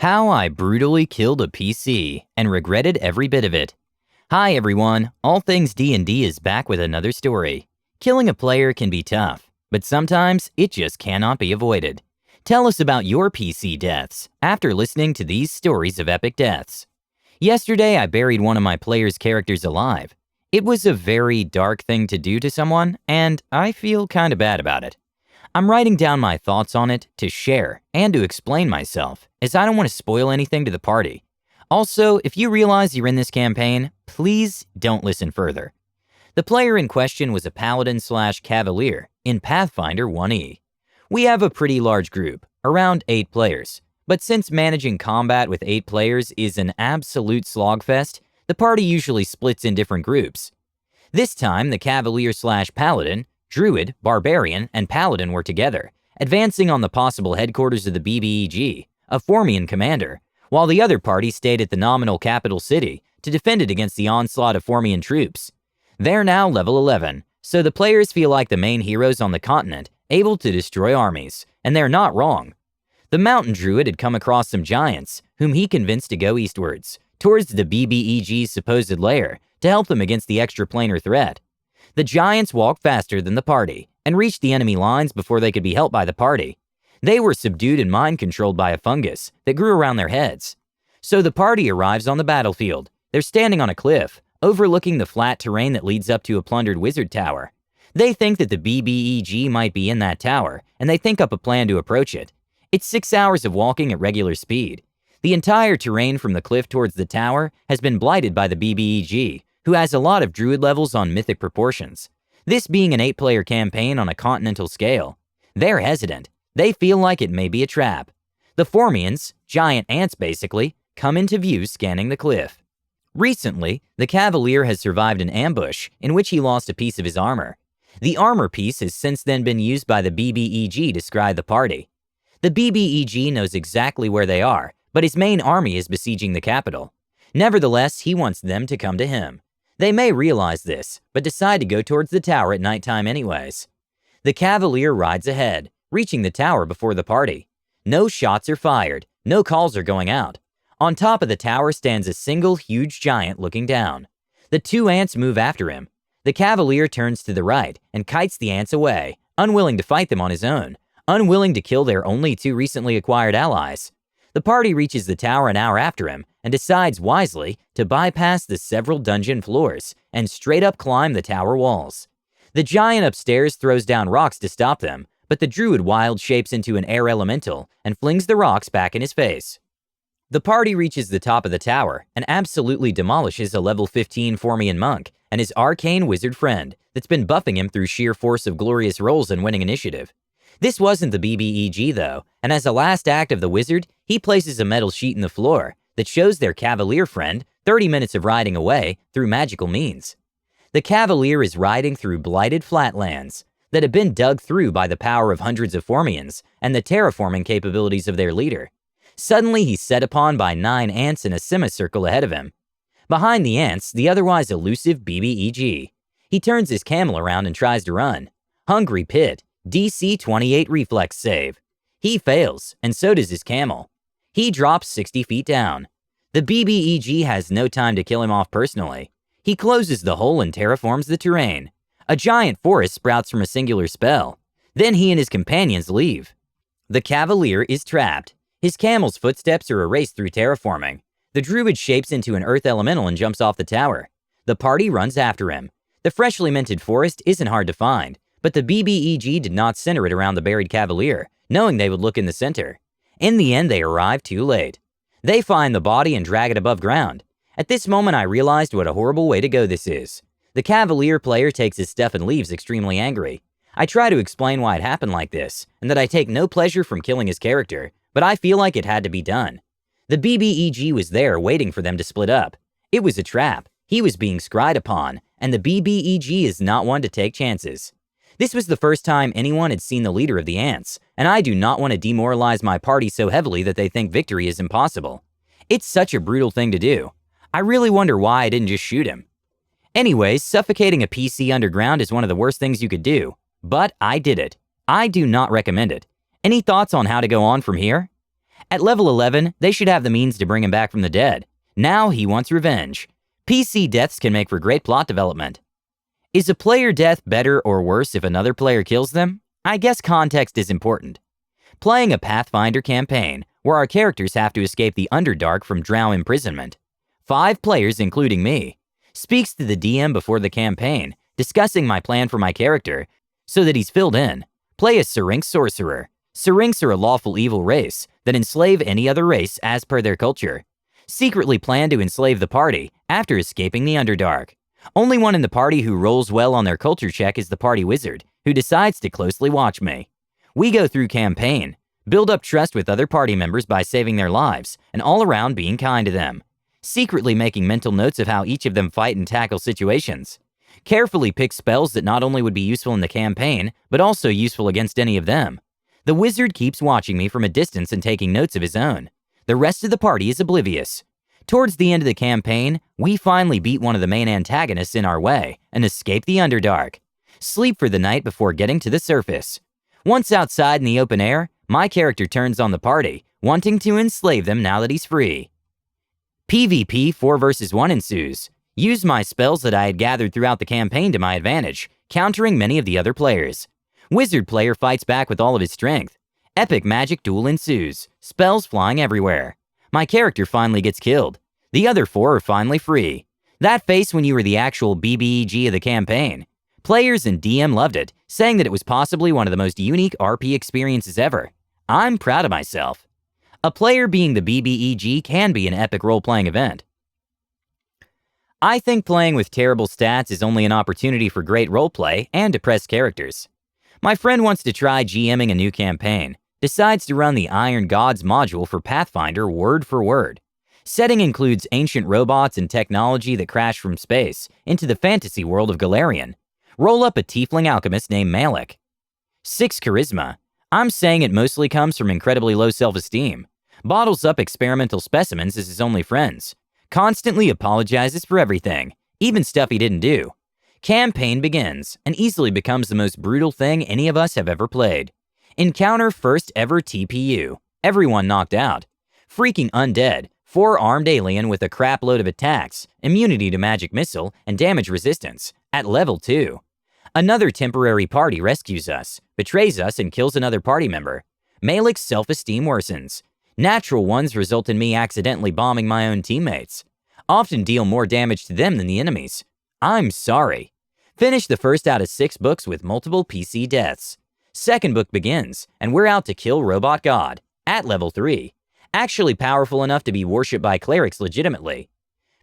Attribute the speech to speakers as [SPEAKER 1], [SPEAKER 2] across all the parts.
[SPEAKER 1] How I brutally killed a PC and regretted every bit of it. Hi everyone, All Things D&D is back with another story. Killing a player can be tough, but sometimes it just cannot be avoided. Tell us about your PC deaths after listening to these stories of epic deaths. Yesterday I buried one of my player's characters alive. It was a very dark thing to do to someone, and I feel kinda bad about it. I'm writing down my thoughts on it to share and to explain myself, as I don't want to spoil anything to the party. Also, if you realize you're in this campaign, please don't listen further. The player in question was a paladin/cavalier in Pathfinder 1E. We have a pretty large group, around 8 players, but since managing combat with 8 players is an absolute slogfest, the party usually splits in different groups. This time, the cavalier/paladin, druid, barbarian, and paladin were together, advancing on the possible headquarters of the BBEG, a Formian commander, while the other party stayed at the nominal capital city to defend it against the onslaught of Formian troops. They're now level 11, so the players feel like the main heroes on the continent, able to destroy armies, and they're not wrong. The mountain druid had come across some giants, whom he convinced to go eastwards, towards the BBEG's supposed lair, to help them against the extraplanar threat. The giants walked faster than the party and reached the enemy lines before they could be helped by the party. They were subdued and mind-controlled by a fungus that grew around their heads. So the party arrives on the battlefield. They're standing on a cliff, overlooking the flat terrain that leads up to a plundered wizard tower. They think that the BBEG might be in that tower, and they think up a plan to approach it. It's 6 hours of walking at regular speed. The entire terrain from the cliff towards the tower has been blighted by the BBEG, who has a lot of druid levels on mythic proportions. This being an 8-player campaign on a continental scale. They're hesitant. They feel like it may be a trap. The Formians, giant ants basically, come into view scanning the cliff. Recently, the Cavalier has survived an ambush in which he lost a piece of his armor. The armor piece has since then been used by the BBEG to scry the party. The BBEG knows exactly where they are, but his main army is besieging the capital. Nevertheless, he wants them to come to him. They may realize this, but decide to go towards the tower at nighttime anyways. The Cavalier rides ahead, reaching the tower before the party. No shots are fired, no calls are going out. On top of the tower stands a single huge giant looking down. The 2 ants move after him. The Cavalier turns to the right and kites the ants away, unwilling to fight them on his own, unwilling to kill their only 2 recently acquired allies. The party reaches the tower an hour after him and decides wisely to bypass the several dungeon floors and straight up climb the tower walls. The giant upstairs throws down rocks to stop them, but the druid wild shapes into an air elemental and flings the rocks back in his face. The party reaches the top of the tower and absolutely demolishes a level 15 Formian monk and his arcane wizard friend that's been buffing him through sheer force of glorious rolls and winning initiative. This wasn't the BBEG though, and as a last act of the wizard, he places a metal sheet in the floor that shows their Cavalier friend 30 minutes of riding away through magical means. The Cavalier is riding through blighted flatlands that have been dug through by the power of hundreds of Formians and the terraforming capabilities of their leader. Suddenly he's set upon by 9 ants in a semicircle ahead of him. Behind the ants, the otherwise elusive BBEG. He turns his camel around and tries to run. Hungry Pit, DC 28 reflex save. He fails, and so does his camel. He drops 60 feet down. The BBEG has no time to kill him off personally. He closes the hole and terraforms the terrain. A giant forest sprouts from a singular spell. Then he and his companions leave. The Cavalier is trapped. His camel's footsteps are erased through terraforming. The druid shapes into an earth elemental and jumps off the tower. The party runs after him. The freshly minted forest isn't hard to find, but the BBEG did not center it around the buried Cavalier, knowing they would look in the center. In the end, they arrive too late. They find the body and drag it above ground. At this moment, I realized what a horrible way to go this is. The Cavalier player takes his stuff and leaves extremely angry. I try to explain why it happened like this, and that I take no pleasure from killing his character, but I feel like it had to be done. The BBEG was there waiting for them to split up. It was a trap. He was being scried upon, and the BBEG is not one to take chances. This was the first time anyone had seen the leader of the ants, and I do not want to demoralize my party so heavily that they think victory is impossible. It's such a brutal thing to do. I really wonder why I didn't just shoot him. Anyways, suffocating a PC underground is one of the worst things you could do, but I did it. I do not recommend it. Any thoughts on how to go on from here? At level 11, they should have the means to bring him back from the dead. Now he wants revenge. PC deaths can make for great plot development. Is a player death better or worse if another player kills them? I guess context is important. Playing a Pathfinder campaign, where our characters have to escape the Underdark from Drow imprisonment. 5 players, including me, speaks to the DM before the campaign, discussing my plan for my character, so that he's filled in. Play a Syrinx sorcerer. Syrinx are a lawful evil race that enslave any other race as per their culture. Secretly plan to enslave the party after escaping the Underdark. Only one in the party who rolls well on their culture check is the party wizard, who decides to closely watch me. We go through campaign, build up trust with other party members by saving their lives, and all around being kind to them. Secretly making mental notes of how each of them fight and tackle situations. Carefully pick spells that not only would be useful in the campaign, but also useful against any of them. The wizard keeps watching me from a distance and taking notes of his own. The rest of the party is oblivious. Towards the end of the campaign, we finally beat one of the main antagonists in our way and escape the Underdark. Sleep for the night before getting to the surface. Once outside in the open air, my character turns on the party, wanting to enslave them now that he's free. PvP 4 vs 1 ensues. Use my spells that I had gathered throughout the campaign to my advantage, countering many of the other players. Wizard player fights back with all of his strength. Epic magic duel ensues, spells flying everywhere. My character finally gets killed. The other 4 are finally free. That face when you were the actual BBEG of the campaign. Players and DM loved it, saying that it was possibly one of the most unique RP experiences ever. I'm proud of myself. A player being the BBEG can be an epic role-playing event. I think playing with terrible stats is only an opportunity for great roleplay and depressed characters. My friend wants to try GMing a new campaign, decides to run the Iron Gods module for Pathfinder word for word. Setting includes ancient robots and technology that crash from space into the fantasy world of Golarion. Roll up a tiefling alchemist named Malik. 6 charisma. I'm saying it mostly comes from incredibly low self-esteem. Bottles up experimental specimens as his only friends. Constantly apologizes for everything, even stuff he didn't do. Campaign begins and easily becomes the most brutal thing any of us have ever played. Encounter first ever TPU. Everyone knocked out. Freaking undead. 4-armed alien with a crap load of attacks, immunity to magic missile, and damage resistance. At level 2. Another temporary party rescues us, betrays us, and kills another party member. Malik's self-esteem worsens. Natural ones result in me accidentally bombing my own teammates. Often deal more damage to them than the enemies. I'm sorry. Finish the first out of 6 books with multiple PC deaths. Second book begins, and we're out to kill Robot God, at level 3. Actually powerful enough to be worshipped by clerics legitimately.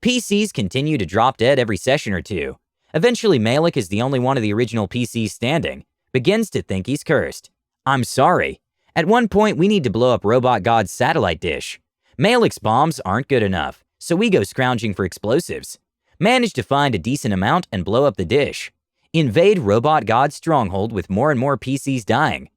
[SPEAKER 1] PCs continue to drop dead every session or two. Eventually Malik is the only one of the original PCs standing, begins to think he's cursed. I'm sorry. At one point we need to blow up Robot God's satellite dish. Malik's bombs aren't good enough, so we go scrounging for explosives. Manage to find a decent amount and blow up the dish. Invade Robot God's stronghold with more and more PCs dying.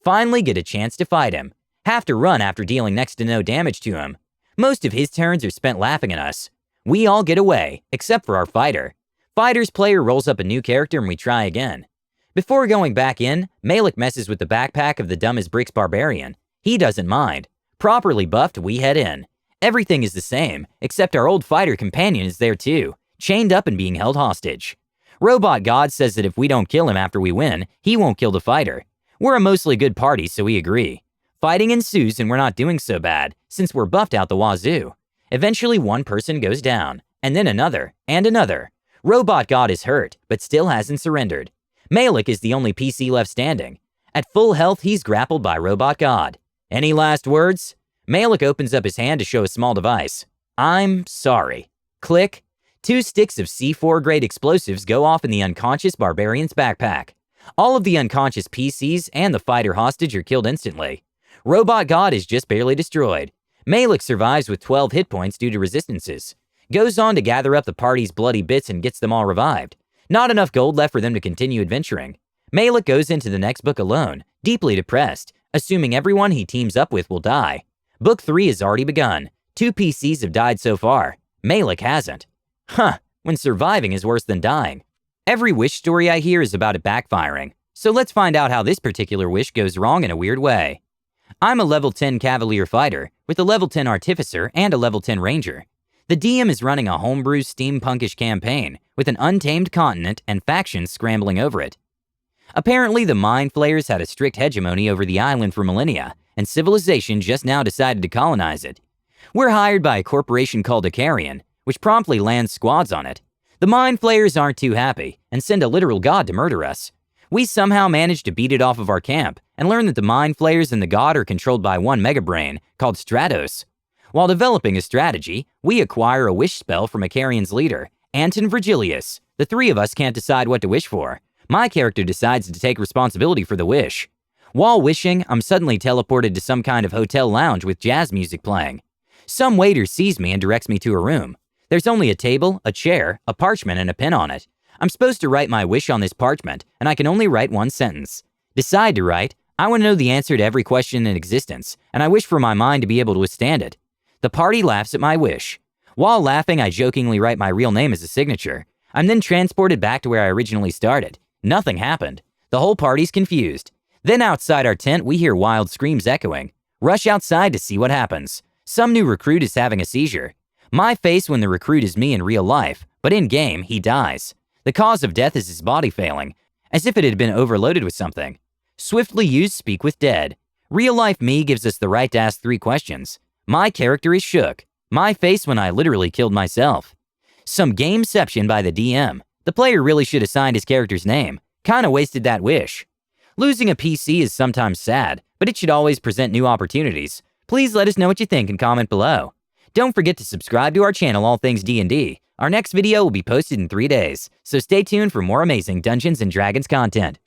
[SPEAKER 1] Finally get a chance to fight him. Have to run after dealing next to no damage to him. Most of his turns are spent laughing at us. We all get away, except for our fighter. Fighter's player rolls up a new character and we try again. Before going back in, Malik messes with the backpack of the dumb as bricks barbarian. He doesn't mind. Properly buffed, we head in. Everything is the same, except our old fighter companion is there too, chained up and being held hostage. Robot God says that if we don't kill him after we win, he won't kill the fighter. We're a mostly good party, so we agree. Fighting ensues and we're not doing so bad, since we're buffed out the wazoo. Eventually one person goes down, and then another, and another. Robot God is hurt, but still hasn't surrendered. Malik is the only PC left standing. At full health, he's grappled by Robot God. Any last words? Malik opens up his hand to show a small device. I'm sorry. Click. 2 sticks of C4 grade explosives go off in the unconscious barbarian's backpack. All of the unconscious PCs and the fighter hostage are killed instantly. Robot God is just barely destroyed. Malik survives with 12 hit points due to resistances. Goes on to gather up the party's bloody bits and gets them all revived. Not enough gold left for them to continue adventuring. Malik goes into the next book alone, deeply depressed, assuming everyone he teams up with will die. Book 3 has already begun. 2 PCs have died so far. Malik hasn't. When surviving is worse than dying. Every wish story I hear is about it backfiring, so let's find out how this particular wish goes wrong in a weird way. I'm a level 10 Cavalier fighter with a level 10 Artificer and a level 10 Ranger. The DM is running a homebrew steampunkish campaign with an untamed continent and factions scrambling over it. Apparently, the Mind Flayers had a strict hegemony over the island for millennia, and civilization just now decided to colonize it. We're hired by a corporation called Icarian, which promptly lands squads on it. The Mind Flayers aren't too happy and send a literal god to murder us. We somehow manage to beat it off of our camp and learn that the Mind Flayers and the god are controlled by one megabrain called Stratos. While developing a strategy, we acquire a wish spell from Icarian's leader, Anton Virgilius. The three of us can't decide what to wish for. My character decides to take responsibility for the wish. While wishing, I'm suddenly teleported to some kind of hotel lounge with jazz music playing. Some waiter sees me and directs me to a room. There's only a table, a chair, a parchment, and a pen on it. I'm supposed to write my wish on this parchment, and I can only write one sentence. Decide to write, I want to know the answer to every question in existence, and I wish for my mind to be able to withstand it. The party laughs at my wish. While laughing, I jokingly write my real name as a signature. I'm then transported back to where I originally started. Nothing happened. The whole party's confused. Then outside our tent, we hear wild screams echoing. Rush outside to see what happens. Some new recruit is having a seizure. My face when the recruit is me in real life, but in-game, he dies. The cause of death is his body failing, as if it had been overloaded with something. Swiftly use Speak with Dead. Real-life me gives us the right to ask 3 questions. My character is shook. My face when I literally killed myself. Some gameception by the DM. The player really should have signed his character's name. Kinda wasted that wish. Losing a PC is sometimes sad, but it should always present new opportunities. Please let us know what you think and comment below. Don't forget to subscribe to our channel, All Things D&D. Our next video will be posted in 3 days, so stay tuned for more amazing Dungeons & Dragons content.